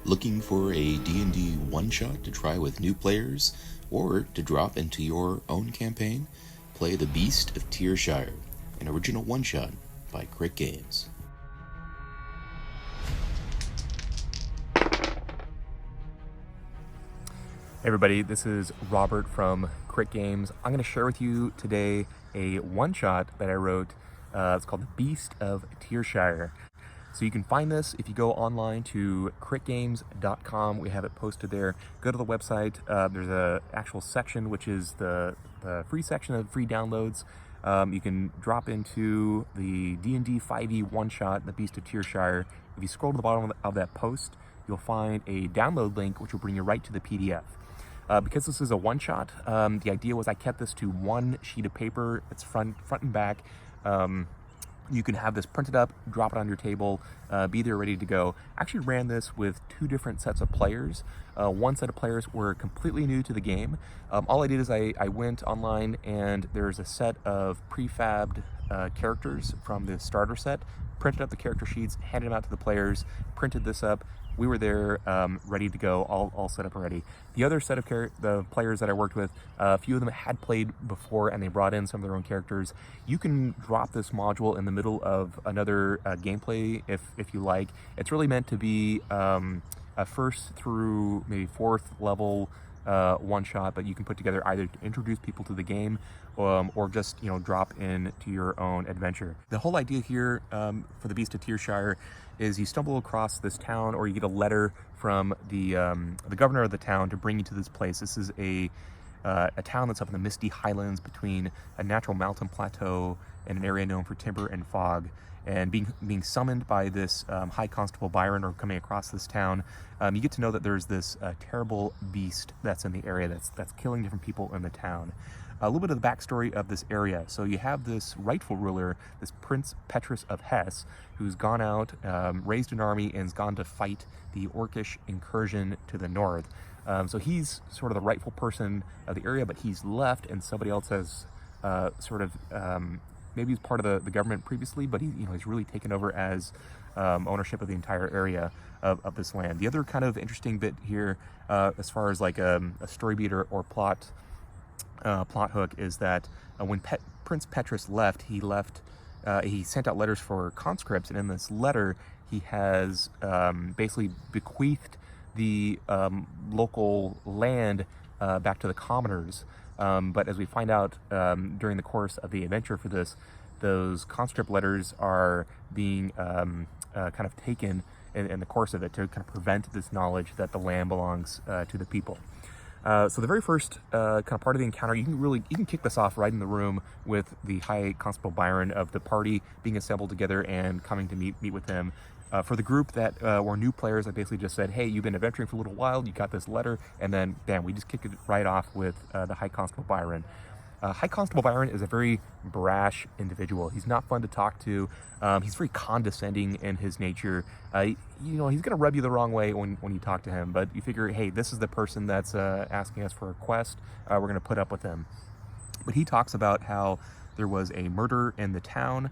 Looking for a D&D one-shot to try with new players or to drop into your own campaign? Play the Beast of Tiershire, an original one-shot by Crit Games. Hey everybody, this is Robert from Crit Games. I'm going to share with you today a one-shot that I wrote. It's called The Beast of Tiershire. So you can find this if you go online to critgames.com. We have it posted there. Go to the website. There's an actual section, which is the free section of free downloads. You can drop into the D&D 5e one-shot, The Beast of Tiershire. If you scroll to the bottom of that post, you'll find a download link, which will bring you right to the PDF. Because this is a one-shot, the idea was I kept this to one sheet of paper. It's front and back. You can have this printed up, drop it on your table, be there ready to go. I actually ran this with two different sets of players. One set of players were completely new to the game. All I did is I went online and there's a set of prefabbed characters from the starter set, printed up the character sheets, handed them out to the players, printed this up. We were there, ready to go, all set up already. The other set of the players that I worked with, a few of them had played before and they brought in some of their own characters. You can drop this module in the middle of another gameplay if you like. It's really meant to be a first through maybe fourth level one shot, but you can put together either to introduce people to the game or just drop into your own adventure. The whole idea here for the Beast of Tiershire is you stumble across this town, or you get a letter from the governor of the town to bring you to this place. This is a town that's up in the misty highlands between a natural mountain plateau and an area known for timber and fog. And being summoned by this High Constable Byron, or coming across this town, you get to know that there's this terrible beast that's in the area that's killing different people in the town. A little bit of the backstory of this area. So you have this rightful ruler, this Prince Petrus of Hesse, who's gone out, raised an army, and has gone to fight the Orcish incursion to the north. So he's sort of the rightful person of the area, but he's left, and somebody else has maybe he's part of the government previously, but he's really taken over as ownership of the entire area of this land. The other kind of interesting bit here, as far as like a story beat or plot hook, is that when Prince Petrus left, he sent out letters for conscripts, and in this letter he has basically bequeathed the local land back to the commoners. But as we find out during the course of the adventure for this, those conscript letters are being kind of taken in the course of it to kind of prevent this knowledge that the land belongs to the people. So the very first kind of part of the encounter, you can kick this off right in the room with the High Constable Byron of the party being assembled together and coming to meet with him. For the group that were new players, I basically just said, hey, you've been adventuring for a little while, you got this letter, and then bam, we just kicked it right off with the High Constable Byron. High Constable Byron is a very brash individual. He's not fun to talk to. He's very condescending in his nature. He's going to rub you the wrong way when you talk to him, but you figure, hey, this is the person that's asking us for a quest. We're going to put up with him. But he talks about how there was a murder in the town.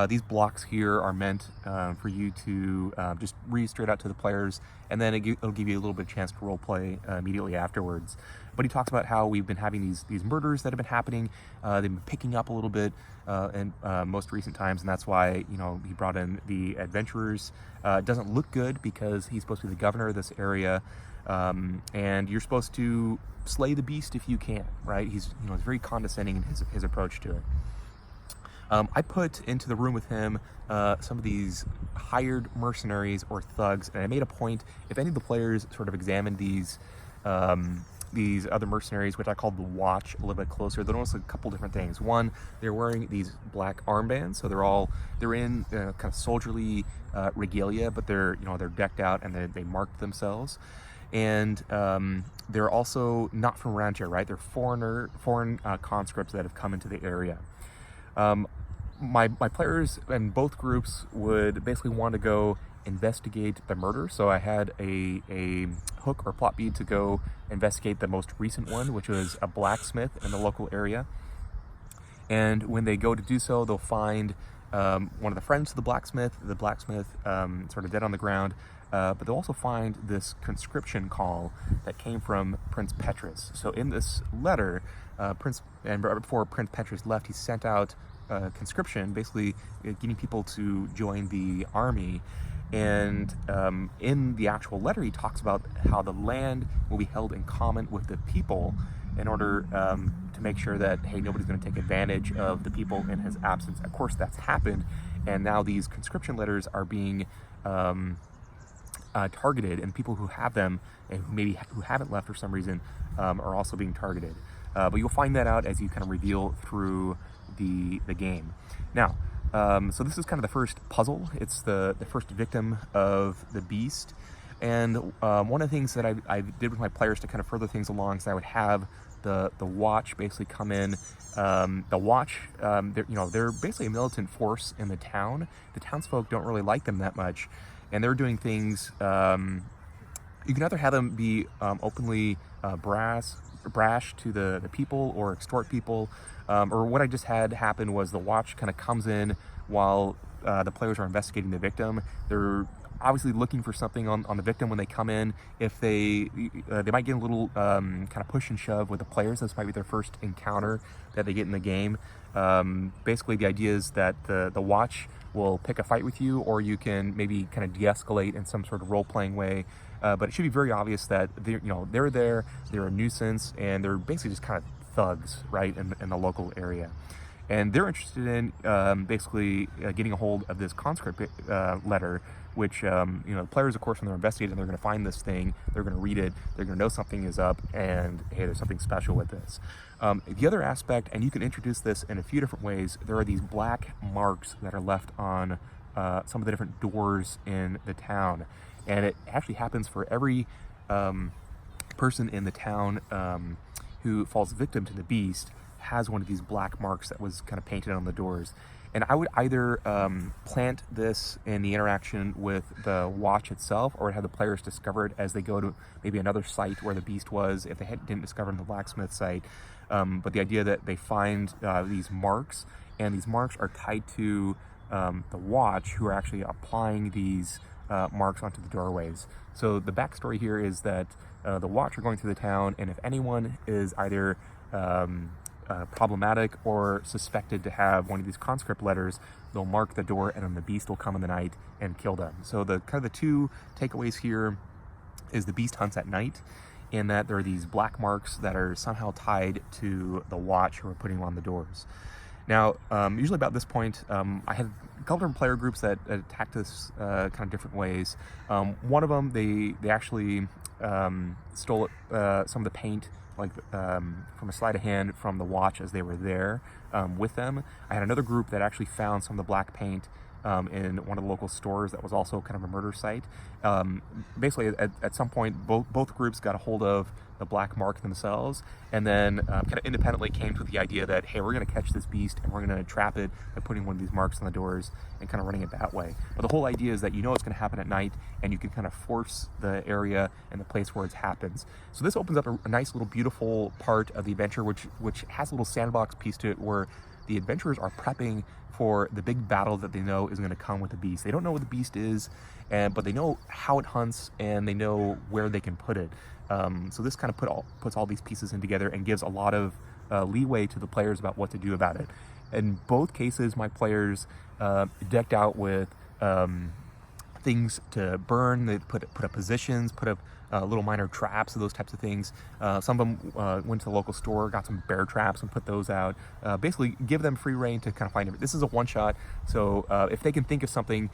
These blocks here are meant for you to just read straight out to the players, and then it'll give you a little bit of chance to role play immediately afterwards. But he talks about how we've been having these murders that have been happening. They've been picking up a little bit in most recent times, and that's why he brought in the adventurers. It doesn't look good because he's supposed to be the governor of this area, and you're supposed to slay the beast if you can, right? He's very condescending in his approach to it. I put into the room with him some of these hired mercenaries or thugs, and I made a point, if any of the players sort of examined these other mercenaries, which I called the Watch, a little bit closer, they'll notice a couple different things. One, they're wearing these black armbands, so they're in kind of soldierly regalia, but they're decked out and they marked themselves. And they're also not from around here, right? They're foreign conscripts that have come into the area. My players in both groups would basically want to go investigate the murder, so I had a hook or plot beat to go investigate the most recent one, which was a blacksmith in the local area. And when they go to do so, they'll find one of the friends of the blacksmith sort of dead on the ground. but they'll also find this conscription call that came from Prince Petrus. So in this letter, before Prince Petrus left, he sent out conscription, basically getting people to join the army. And in the actual letter, he talks about how the land will be held in common with the people in order to make sure that, hey, nobody's going to take advantage of the people in his absence. Of course, that's happened, and now these conscription letters are being targeted, and people who have them and who haven't left for some reason are also being targeted. But you'll find that out as you kind of reveal through the game. Now, so this is kind of the first puzzle. It's the first victim of the beast. And one of the things that I did with my players to kind of further things along is I would have the watch basically come in. The watch, they're basically a militant force in the town. The townsfolk don't really like them that much, and they're doing things. You can either have them be openly brash to the people or extort people, or what I just had happen was the watch kind of comes in while the players are investigating the victim. They're obviously looking for something on the victim when they come in. If they might get a little kind of push and shove with the players. This might be their first encounter that they get in the game. Basically, the idea is that the watch will pick a fight with you, or you can maybe kind of de-escalate in some sort of role-playing way. But it should be very obvious that they're there, they're a nuisance, and they're basically just kind of thugs, right, in the local area. And they're interested in basically getting a hold of this conscript letter, which the players, of course, when they're investigating, they're going to find this thing, they're going to read it, they're going to know something is up, and hey, there's something special with this. The other aspect, and you can introduce this in a few different ways, there are these black marks that are left on some of the different doors in the town. And it actually happens for every person in the town who falls victim to the beast has one of these black marks that was kind of painted on the doors. And I would either plant this in the interaction with the watch itself, or have the players discover it as they go to maybe another site where the beast was, if they didn't discover it in the blacksmith site. But the idea that they find these marks, and these marks are tied to the watch, who are actually applying these marks onto the doorways. So the backstory here is that the watch are going through the town, and if anyone is either problematic or suspected to have one of these conscript letters, they'll mark the door, and then the beast will come in the night and kill them. So the kind of the two takeaways here is the beast hunts at night, and that there are these black marks that are somehow tied to the watch who are putting on the doors. Now, usually about this point, I had a couple different player groups that attacked this kind of different ways. One of them, they actually stole some of the paint, like from a sleight of hand from the watch as they were there with them. I had another group that actually found some of the black paint in one of the local stores that was also kind of a murder site. Basically, at some point, both groups got a hold of the black mark themselves, and then kind of independently came to the idea that, hey, we're going to catch this beast, and we're going to trap it by putting one of these marks on the doors and kind of running it that way. But the whole idea is that it's going to happen at night, and you can kind of force the area and the place where it happens. So this opens up a nice little beautiful part of the adventure, which has a little sandbox piece to it, where the adventurers are prepping for the big battle that they know is going to come with the beast. They don't know what the beast is, but they know how it hunts, and they know where they can put it. So this kind of puts all these pieces in together and gives a lot of leeway to the players about what to do about it. In both cases, my players decked out with things to burn. They put up positions, put up little minor traps, those types of things. Some of them went to the local store, got some bear traps, and put those out. Basically, give them free reign to kind of find it. This is a one-shot, so if they can think of something,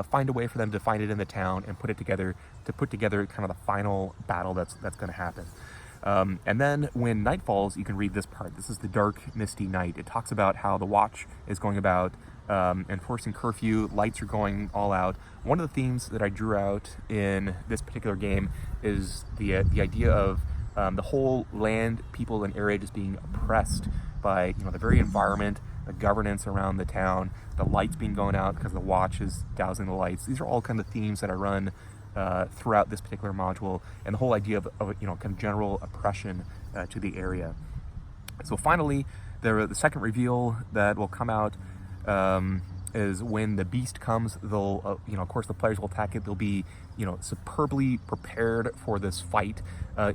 find a way for them to find it in the town and put together kind of the final battle that's going to happen. And then when night falls, you can read this part. This is the dark, misty night. It talks about how the watch is going about enforcing curfew, lights are going all out. One of the themes that I drew out in this particular game is the idea of the whole land, people, and area just being oppressed by the very environment, the governance around the town, the lights being going out because the watch is dousing the lights. These are all kind of themes that I run throughout this particular module, and the whole idea of kind of general oppression to the area. So finally, the second reveal that will come out is when the beast comes, they'll, of course the players will attack it. They'll be, superbly prepared for this fight.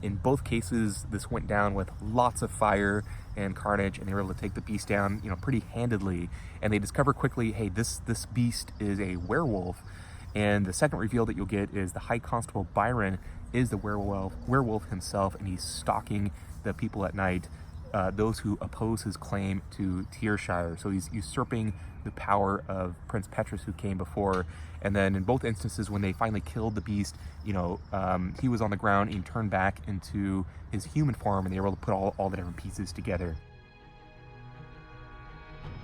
In both cases, this went down with lots of fire and carnage, and they were able to take the beast down, pretty handedly. And they discover quickly, hey, this beast is a werewolf. And the second reveal that you'll get is the High Constable Byron is the werewolf himself, and he's stalking the people at night, those who oppose his claim to Tiershire. So he's usurping the power of Prince Petrus, who came before. And then in both instances, when they finally killed the beast, he was on the ground and he turned back into his human form, and they were able to put all the different pieces together.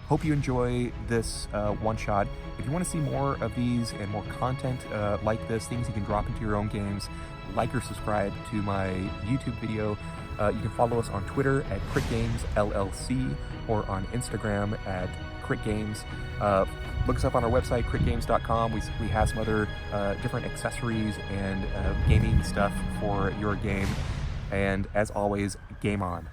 Hope you enjoy this one-shot. If you want to see more of these and more content like this, things you can drop into your own games, like or subscribe to my YouTube video. You can follow us on Twitter at CritGamesLLC or on Instagram at CritGames. Look us up on our website, critgames.com. We have some other different accessories and gaming stuff for your game. And as always, game on.